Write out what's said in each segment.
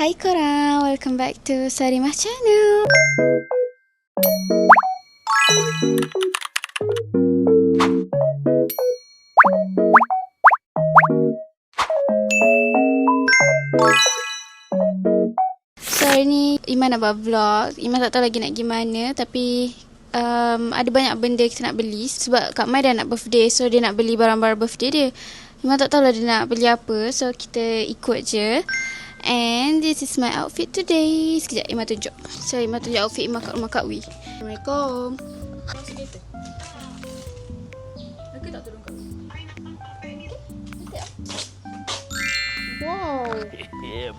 Hai korang, welcome back to Sarimah channel. So hari ni Iman nak buat vlog. Iman tak tahu lagi nak gimana, tapi ada banyak benda kita nak beli. Sebab Kak Mai dah nak birthday, so dia nak beli barang-barang birthday dia. Iman tak tahulah dia nak beli apa, so kita ikut je. And this is my outfit today. Sekejap Iman tunjuk. So Iman tunjuk outfit Iman kat rumah Kak Wi. Assalamualaikum. Aku tak turun Kak Wi. Wow.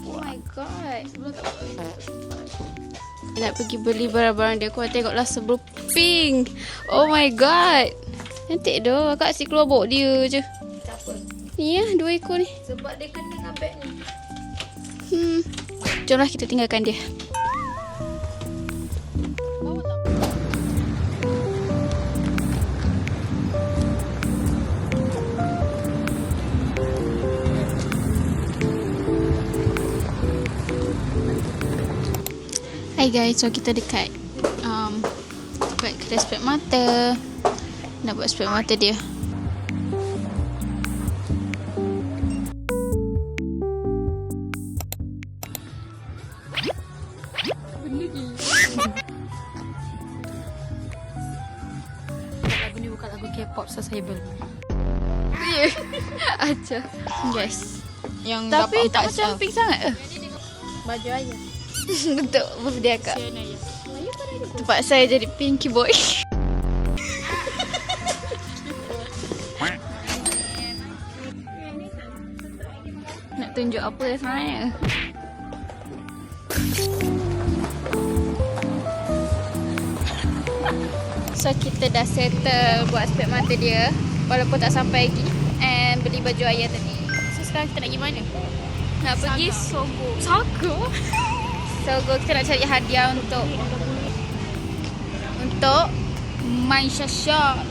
Oh my god. Sebelum tak dia nak pergi beli barang-barang dia. Korang tengoklah sebelum pink. Oh my god. Cantik dah. Kakak asyik keluar bawa dia je. Siapa? Ni lah 2 ekor ni. Sebab dia kena dengan beg ni. Jomlah kita tinggalkan dia. Hai guys, so kita dekat kedai spek mata. Nak buat spek mata dia. Lagu ni bukan lagu K-pop, so saya beli. Ya. Aja. Guys. Yang Tapi tak macam pink sangat ke? baju ayah. Untuk birthday akak. Sian ayah. Tempat saya jadi pinky boy. Nak tunjuk apa sebenarnya? So kita dah settle buat spek mata dia, walaupun tak sampai lagi. And beli baju ayah tadi. So sekarang kita nak pergi mana? Nak pergi Sogo. Sogo? Sogo, kita nak cari hadiah untuk Mai Syasha.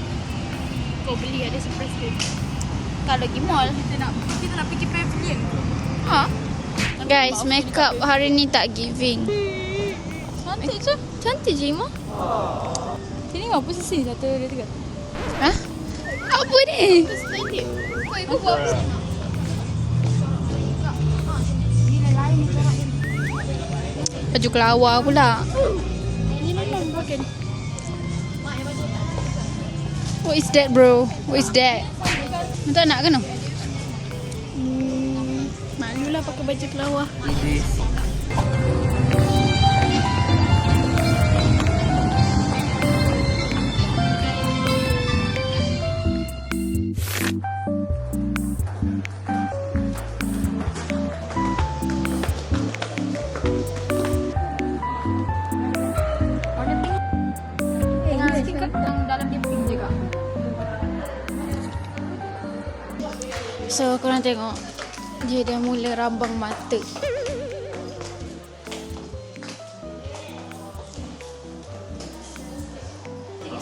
Kau beli ada surprise dia. Kalau pergi mall. Kita nak pergi pavilion. Ha? Guys, makeup hari ni tak giving. Cantik je. Cantik je Ima. Sini apa sisi 1, 2, 3. Ha? Apa ni? Kau ibu buat apa? Baju kelawar pula. Ini memang pakai. What is that bro? What is that? Tak nak ke no? Malulah pakai baju kelawar. Dalam dia pink juga. So korang tengok, dia dah mula rambang mata.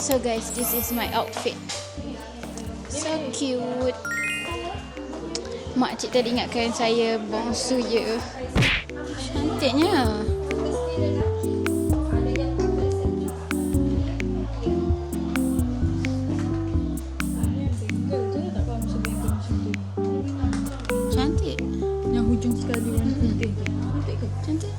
So guys, this is my outfit. So cute. Makcik tadi ingatkan saya bongsu je. Cantiknya. Cantik. Yang hujung sekali warna putih. Cantik ke? Cantik.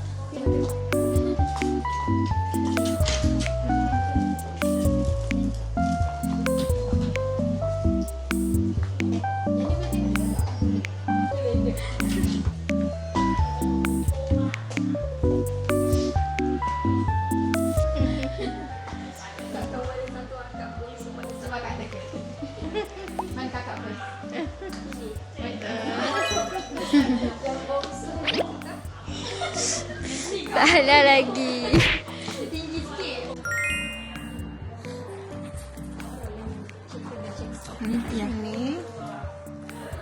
Tak ada lagi. Tinggi sikit. Ni yang ni.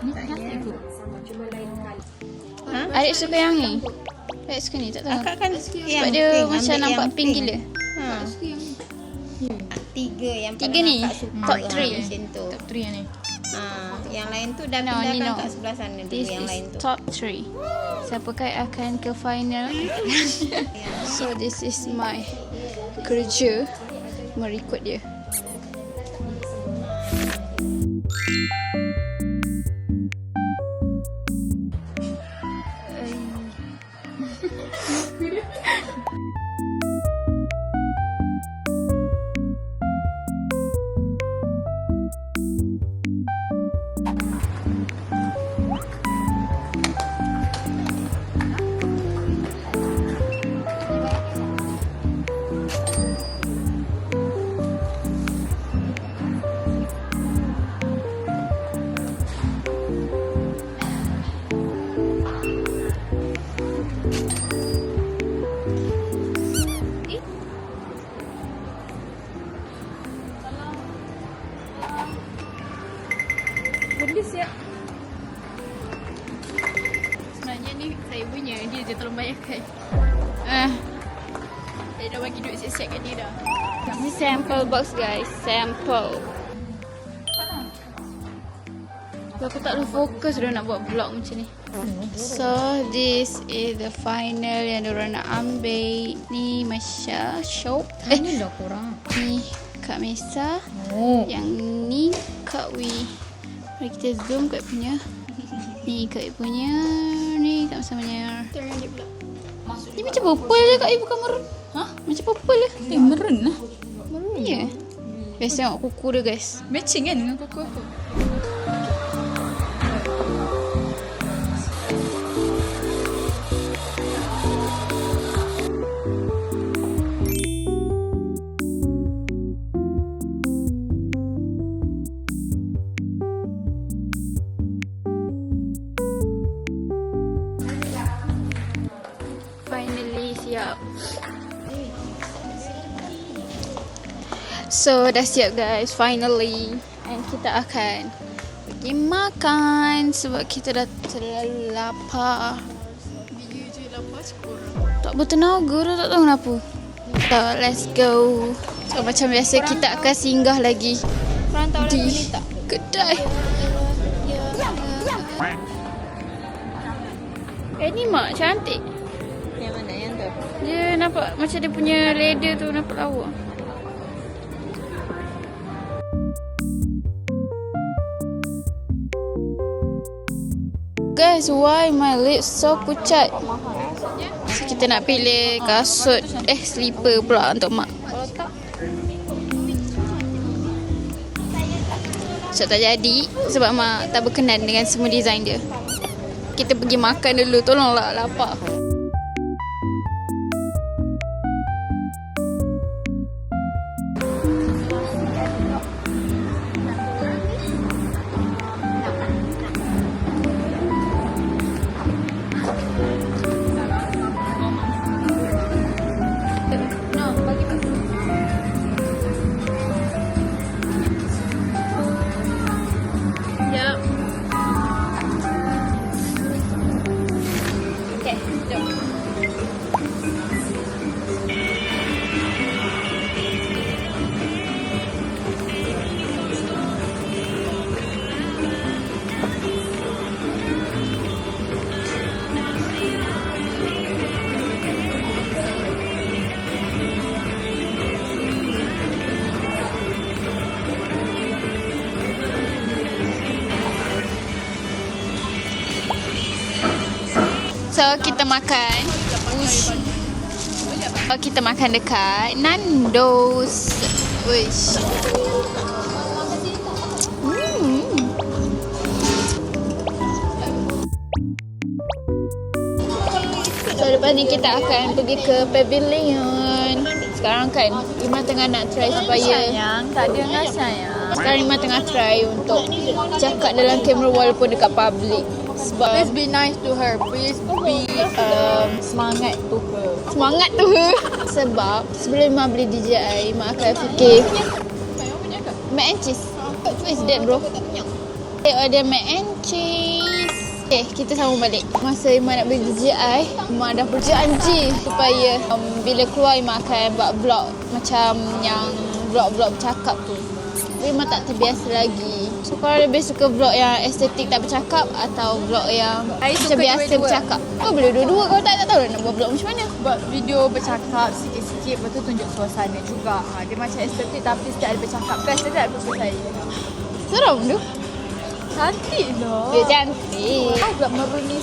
Ni cantik tu. Sama cuma lain kali. Adik suka yang ni. Adik suka ni, tak tahu. Akak kan Sebab dia macam nampak pink gila. Ha. 3 yang 3 ni. paling akak suka Top yang 3. macam tu. Top 3 yang ni. Yang lain tu dah No, pindahkan ni no. kat sebelah sana dulu This yang is lain tu. top 3. Siapakah yang akan ke final? So this is my kerja merekod dia. Benda siap. Sebenarnya ni saya punya, dia je tolong bayarkan. Saya dah bagi duit siap-siap kat dia dah. Ni sample box guys, sample. Aku tak boleh fokus dah nak buat vlog macam ni. So this is the final yang diorang nak ambil. Ni Masya Shop. Ni dah kurang. Ni Kak Mesa. Oh. Yang ni Kak Wi. Mari kita zoom kat punya. Ni Kak Wi punya. Ni Kak Mesa punya. Ni macam purple je Kak Wi, bukan maroon. Ha? Macam purple je. Maroon lah. Maroon je. Guys tengok kuku dia guys. Matching kan dengan kuku aku. Finally siap. So dah siap guys, finally. And kita akan pergi makan sebab kita dah terlalu lapar. Dia je lapar sekurang. Tak bertenaga dah, tak tahu kenapa. So let's go. So macam biasa kita akan singgah lagi Korang tahu lagu di ni tak? kedai. Ni mak cantik. Yang mana yang tu? Dia nampak macam dia punya leather tu nampak lawa. Guys, why my lips so pucat? So kita nak pilih kasut slipper pula untuk mak. Kalau tak, So tak jadi sebab mak tak berkenan dengan semua design dia. Kita pergi makan dulu, tolonglah lapar. Yep. Okay, jom. So kita makan. Uish. So kita makan dekat Nando's. Uish. So lepas ni kita akan pergi ke pavilion. Sekarang kan Ima tengah nak try supaya tak ada dengan sayang. sekarang Ima tengah try untuk cakap dalam kamera walaupun dekat public. Sebab Please be nice to her. Please be semangat to her. semangat tu. Sebab sebelum Ima beli DJI, Ima akan fikir mac and cheese. What is that bro? Okay, order mac and cheese. Okay, kita sambung balik. Masa Ima nak beli DJI, Ima dah berjanji supaya bila keluar Ima akan buat vlog macam yang vlog-vlog bercakap tu. Memang tak terbiasa lagi. So korang lebih suka vlog yang estetik tak bercakap atau vlog yang I macam suka biasa dua-dua. bercakap? Oh boleh dua-dua. Kalau tak tahu nak buat vlog macam mana. Buat video bercakap sikit-sikit, lepas tu tunjuk suasana juga. Dia macam estetik tapi sedap ada bercakap. Best dia tak lupa saya. Seram tu. Cantik lah. Dia cantik. Kau pula meruni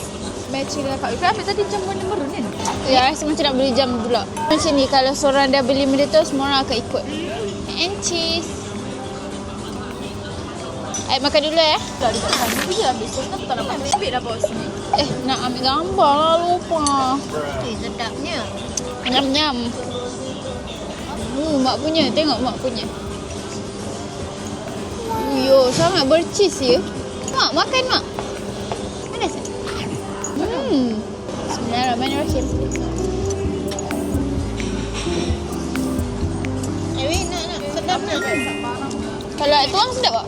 matching dengan Kak Wi. Kenapa tadi jam warna merun kan? Ya, rasa macam nak beli jam pula. Macam ni, kalau seorang dah beli benda tu, semua orang akan ikut. And cheese. Aib makan dulu ya. Dah dekat sana tu je habis. So kenapa tak nak ambil dah bawa sini? Nak ambil gambar lah, lupa. Sedapnya. Nyam-nyam. Mak punya, tengok mak punya. Yo, sangat bercheese ya. Mak, makan mak. Mana sih? Bismillahirrahmanirrahim. Nak sedap nak. Kalau tuang sedap tak?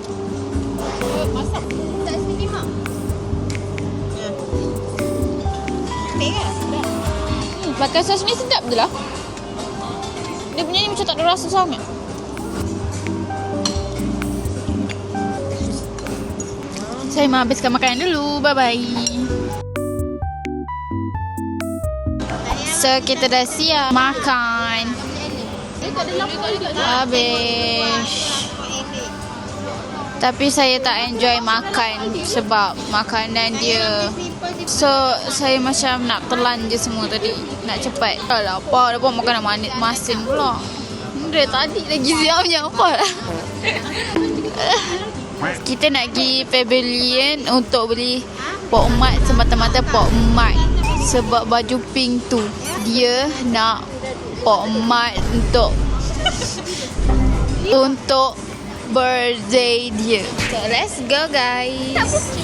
Masak tak sini mak. Ambil ke? Sedap. Makan sos ni sedap je lah. Dia punya ni macam tak ada rasa sangat. Saya mau habiskan makanan dulu. Bye-bye. So, kita dah siap makan. Habis. Tapi saya tak enjoy makan sebab makanan dia. So, saya macam nak telan je semua tadi. Nak cepat. Dah lapar. Dah pun makanan masin pula. Dari tadi lagi siapnya apa lah. Kita nak pergi pavilion untuk beli Pok Mat semata-mata Pok Mat. Sebab baju pink tu dia nak Pok Mat untuk birthday dia. So let's go guys.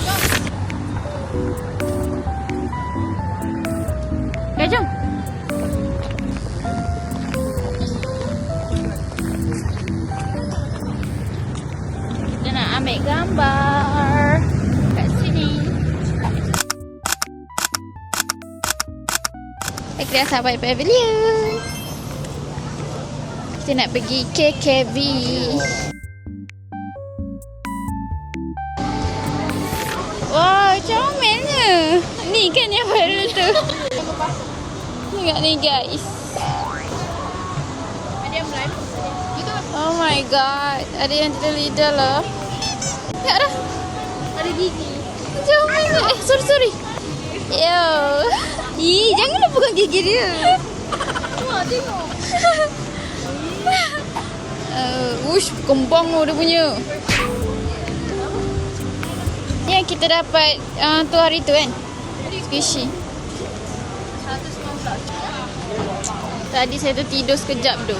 Ya jom. Kita nak ambil gambar kat sini. Kita dah sampai pavilion. Kita nak pergi KKV. Wah, comelnya. Ni kan yang viral tu. Tengok ni guys. Ada yang blind. Oh my god. Ada yang tidak lidah lah. Tengok dah. Ada gigi. Comelnya. Sorry. Yo. Ih, janganlah pegang gigi dia. Wah, tengok. Ush, kembang tu dia punya. Yang kita dapat tu hari tu kan. Squishy. 119. Tadi saya tu tidur sekejap tu.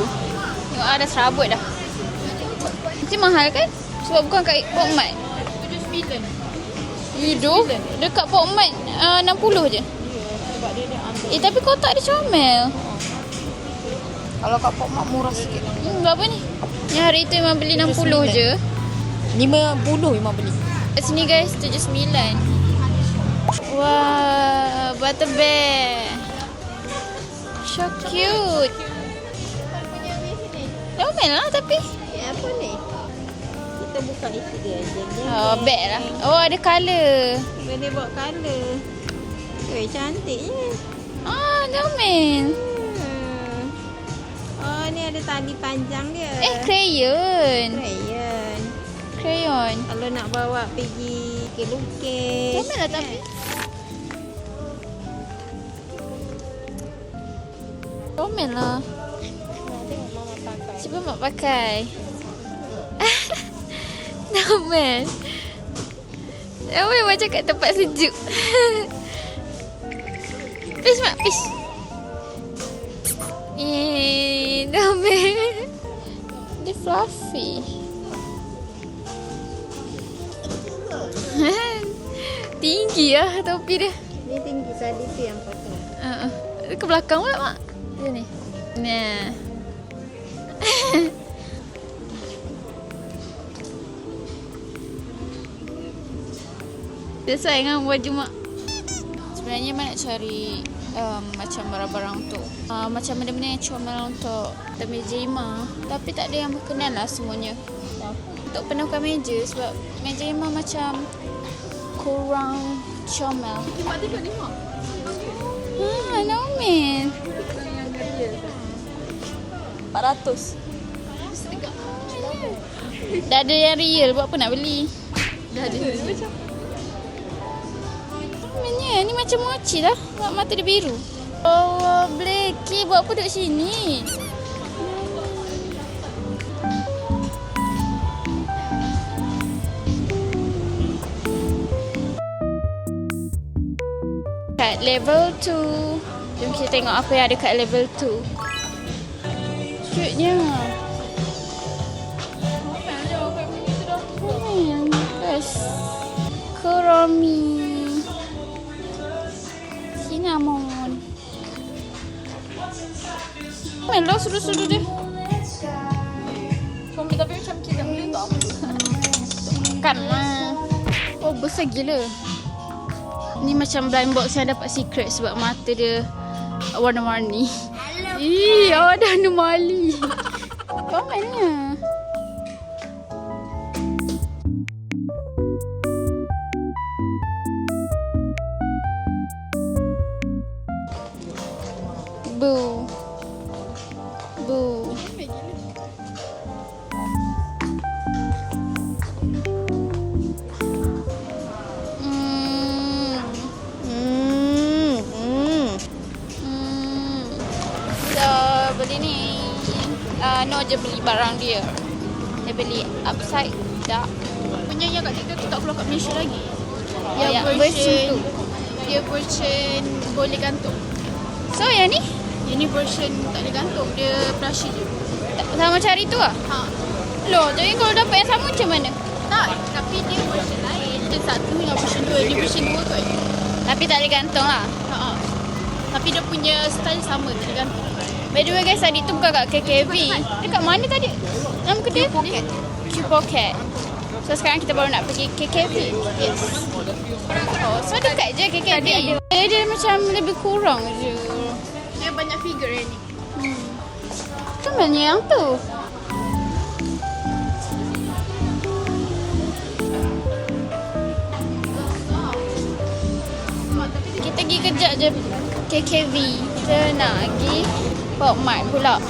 Tengok ada serabut dah. Mesti mahal kan? Sebab bukan kat Pok Mat. 79. Hidup dekat Pok Mat 60 je. Sebab dia ambil. Tapi kotak dia comel. Kalau kat Pok Mat murah sikit. Berapa ni? Yang hari tu memang beli 60 je. 50 memang beli. Kat sini guys 79. Wah, butter bear. So cute. Comel lah tapi. Apa ni? Kita buka itu dia je. Oh, bag lah. Oh, ada colour. Boleh buat colour. Cantiknya. Ah, comel. Oh, ni ada tali panjang dia. Crayon. Crayon. Crayon. Kalau nak bawa pergi ke lukis. Comel lah tapi. Comel lah. Tengok mama pakai. Cuba mak pakai. Comel. Comel macam kat tempat sejuk. Fish mak, fish. Comel. Dia fluffy. Tinggi lah topi dia. Ni tinggi tadi tu yang pakai. Ke belakang pula mak. Sini. Nah. Sesuai dengan baju mak. Sebenarnya mak nak cari macam barang-barang untuk macam benda-benda yang comel untuk meja Ima. Tapi tak ada yang berkenan lah semuanya. Untuk penuhkan meja sebab meja memang macam kurang comel. Mak tengok ni mak. No man. 400. Dah ada yang real, buat apa nak beli? Dah ada. Macam Sebenarnya ni macam mochi lah. Mata dia biru. Oh, Blakey buat apa duduk sini? Kat level 2. Jom kita tengok apa yang ada kat level 2. Cute-nya. Best. Kuromi. Cinnamon. Melo sudu-sudu dia. Kombi tapi macam kita beli tak apa. Kan lah. Oh, besar gila. Ni macam blind box yang dapat secret sebab mata dia warna-warni. Ih, ada anomali. Komennya. Boo. Boo. Beli ni No je beli barang dia. Dia beli upside down. Punya yang kat TikTok tu tak keluar kat Malaysia lagi. Yang version tu. Dia version boleh gantung. So yang ni Yang ni version tak boleh gantung. Dia brush je. sama cari tu lah. Ha. Loh, jadi kalau dapat yang sama macam mana? Tak, tapi dia version lain. Dia satu dengan version 2. Dia version 2 kot. Tapi tak boleh gantung lah. Ha. Tapi dia punya style sama, tak boleh gantung. By the way guys, tadi tu bukan kat KKV. Dekat mana tadi? Nama kedai? Pocket. Q-Pocket. So sekarang kita baru nak pergi KKV. Yes. Oh, so dekat je KKV. Dia macam lebih kurang je. Dia banyak figure ni. Macam mana yang tu? Kita pergi kejap je KKV. Kita nak pergi Pop Mart pula.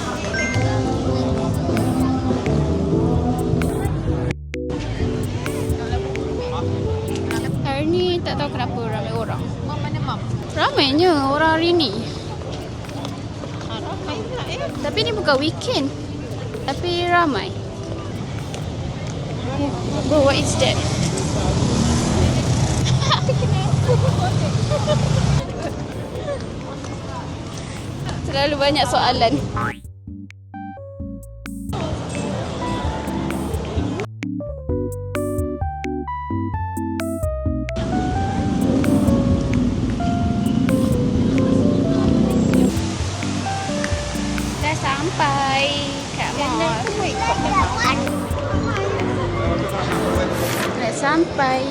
Hari ni tak tahu kenapa ramai orang. Mam mana mam? Ramainya orang hari ni. Ramai tak ya? Tapi ni bukan weekend. Tapi ramai. Bro, what is that? Terlalu banyak soalan. Dah sampai kat mall. Dah sampai.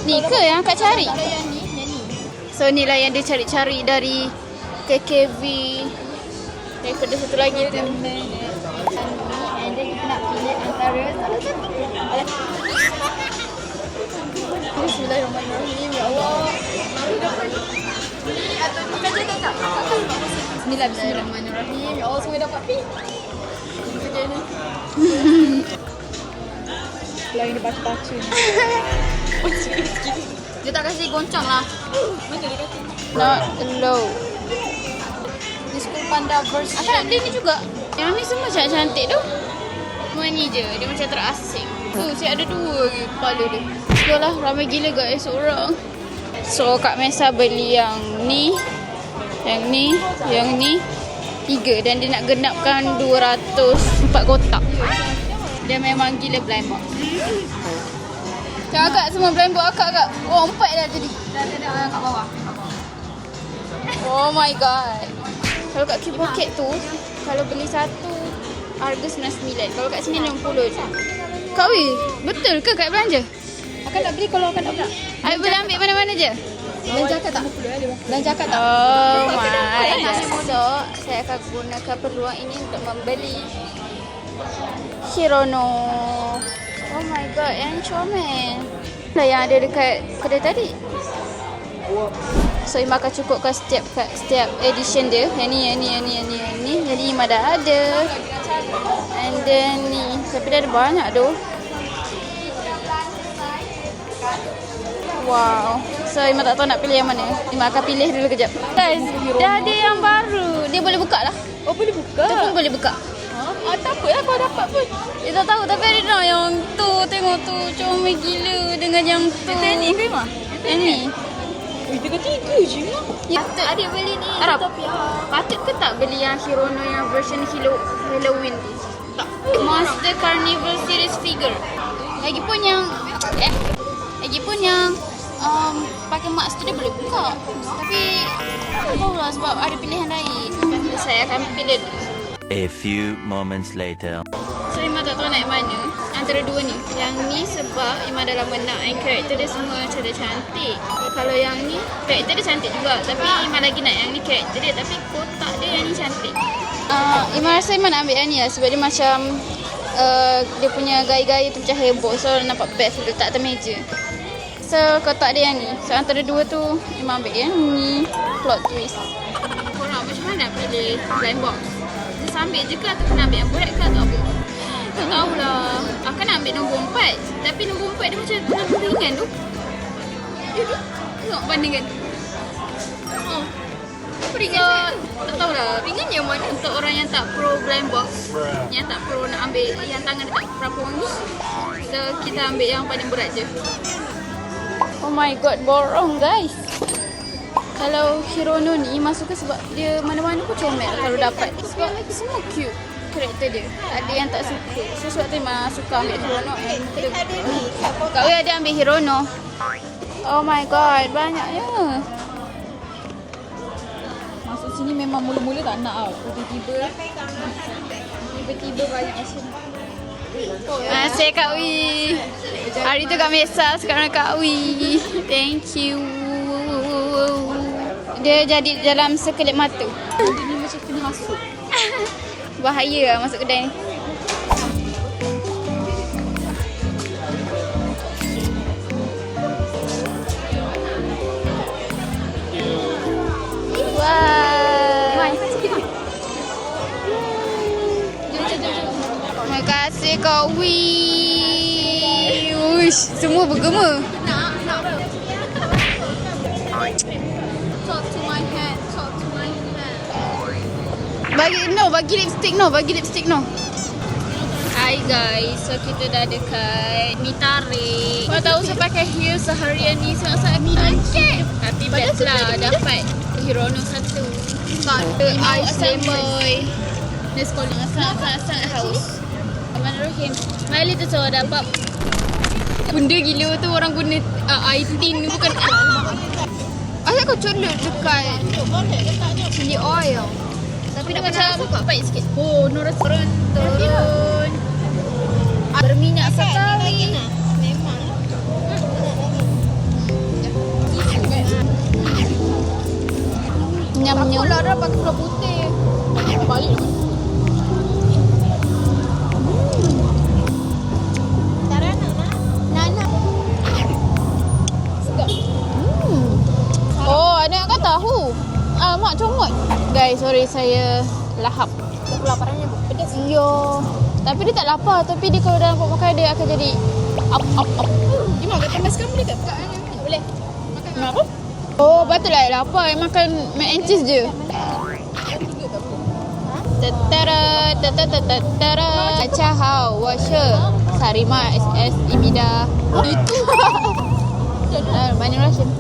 Ni ke yang Kak cari? Kalau yang ni, yang ni. So ni lah yang dia cari-cari dari KKV. Daripada satu lagi tu. And then kita nak pilih antara salah satu. Bismillahirrahmanirrahim. Ya Allah. Bismillahirrahmanirrahim. Ya Allah, semua dapat pilih. Kerja ni. Lain dia baca-baca ni. Dia tak kasi goncang lah. Mana dia kata? Not low. Ni School Panda version. Aku nak beli ni juga. Yang ni semua cantik-cantik tu. Semua ni je. Dia macam terasing. Tu, saya ada dua lagi kepala dia. Betul lah, ramai gila guys orang. So, Kak Mesa beli yang ni. Yang ni. Yang ni. 3. Dan dia nak genapkan 204 kotak. Dia memang gila blind box. Macam akak semua blind box akak kak. Oh, 4 dah jadi. Dah kat bawah. Oh my god. Kalau kat Q-Pocket tu, kalau beli satu, harga 99. Kalau kat sini 60 je. Kak Wi, betul ke kat belanja? Akan nak beli kalau akan nak beli. I boleh ambil mana-mana je? Belanjakan tak? Belanjakan tak? Oh my. So, saya akan gunakan peluang ini untuk membeli Hirono. Oh my god, yang comel. Lah yang ada dekat kedai tadi. So, Ima akan cukupkan setiap edition dia. Yang ni. Jadi, Ima dah ada. And then ni. Tapi dah ada banyak tu. Wow. So, Ima tak tahu nak pilih yang mana. Ima akan pilih dulu kejap. Guys, dah ada yang baru. Dia boleh buka lah. Oh, boleh buka? Dia pun boleh buka. Takutlah kau dapat pun. Dia tak tahu tapi ada nak yang tu. Tengok tu. Comel gila dengan yang tu. Yang ni ke Mak? Yang ni. Tinggal 3 je Mak. Ya, Adik beli ni. Arab. Utopia. Patut ke tak beli yang Hirono yang version Halloween tu? Tak. Monster Carnival series figure. Lagipun yang pakai mask tu dia boleh buka. Tapi tak tahulah sebab ada pilihan lain. Saya akan pilih A few moments later. So Ima tak tahu nak yang mana antara dua ni. Yang ni sebab Ima dah lama nak and karakter dia semua macam dia cantik. Kalau yang ni karakter dia cantik juga. Tapi Ima lagi nak yang ni karakter dia. Tapi kotak dia yang ni cantik. Ima rasa Ima nak ambil yang ni lah. Sebab dia macam dia punya gaya-gaya tu macam heboh. So nampak best letak atas meja. So kotak dia yang ni. So antara dua tu Ima ambil yang ni. Plot twist. Korang macam mana nak pilih blind box? Dia ambil je ke atau kena ambil yang berat ke atau apa? Tak tahulah. Akan nak ambil nombor 4. Tapi nombor 4 dia macam nombor ringan tu. Ya tu? Tengok bandingkan. Oh. Apa ringan so, tak tahulah. Ringan yang mana? Untuk orang yang tak pro blind box. Yang tak pro nak ambil yang tangan dekat berapa wangi. So kita ambil yang paling berat je. Oh my god, borong guys. Kalau Hirono ni Ima suka sebab dia mana-mana pun comel kalau dapat. Sebab semua cute karakter dia. Ada yang tak suka. So sebab tu Ima suka ambil Hirono. Kak Wei ada ambil Hirono. Oh my god, banyaknya. Masuk sini memang mula-mula tak nak tau. Tiba-tiba banyak action. Masih Kak Wei. Hari tu Kak Mesa, sekarang Kak Wei. Thank you. Dia jadi dalam sekelip mata. Dia ni macam kena hasut. Bahaya lah masuk kedai ni. Wah. Terima kasih Kak Wee. Uish, semua bergema. Bagi lipstick no. Hai guys, so kita dah dekat Mitarik. Kau tahu saya pakai heels seharian ni sangat-sangat menarik. Tapi best lah dapat Hirono satu. Ada ice lemon. Dia sekolah sangat-sangat haus. Bismillahirrahmanirrahim. Mari tu so dapat benda gila tu orang guna air tin bukan. Asal kau colok dekat chili oil. Tapi dia macam pahit sikit. Oh, Nora turun. Berminyak sekali. Memang. Nyam-nyam. Aku Lara pakai gula putih. Balik dulu. Oh, ada kan tahu. Mak comot. Guys, sorry saya lahap. Kelaparannya pedas. Yo. Tapi dia tak lapar. Tapi dia kalau dah nampak makan dia akan jadi up. Cuma agak panas kamu dia tak bukaan. Tak boleh. Makan Kenapa? Oh, patutlah lapar. Makan mac and cheese je. Tatara. Cahau, washer. Sarima, SS, Imida. Itu. Banyak Russian.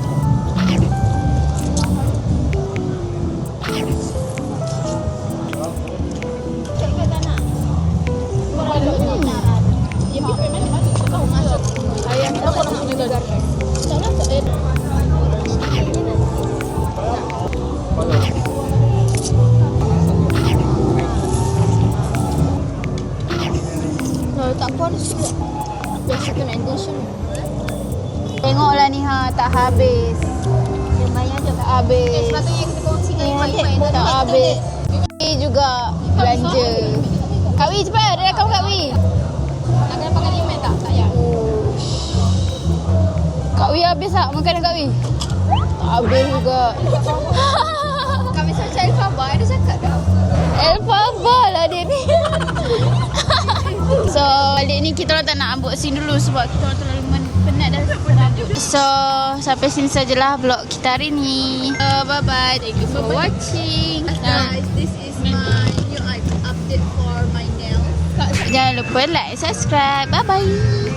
Kalau tak pun juga. Biasa kena edition. Tengoklah ni tak habis. lumayan je. Tak habis. Sepatutnya kita kongsi dengan Iman. Tak habis. Wi juga belanja. Kak Wi cepat, ada rakam Kak Wi. Nak kena pakai limit tak? Tak payah. Kak Wi habis tak makanan Kak Wi? Tak habis juga. Kami macam Elphaba, ada cakap dah. Elphaba lah dia ni. So balik ni kita orang tak nak unboxing dulu sebab kita orang terlalu penat dah penat. So sampai sini sajalah vlog kita hari ni. Bye bye. Thank you for watching. Guys, this is my new update for my nails. Jangan lupa like, subscribe. Bye bye.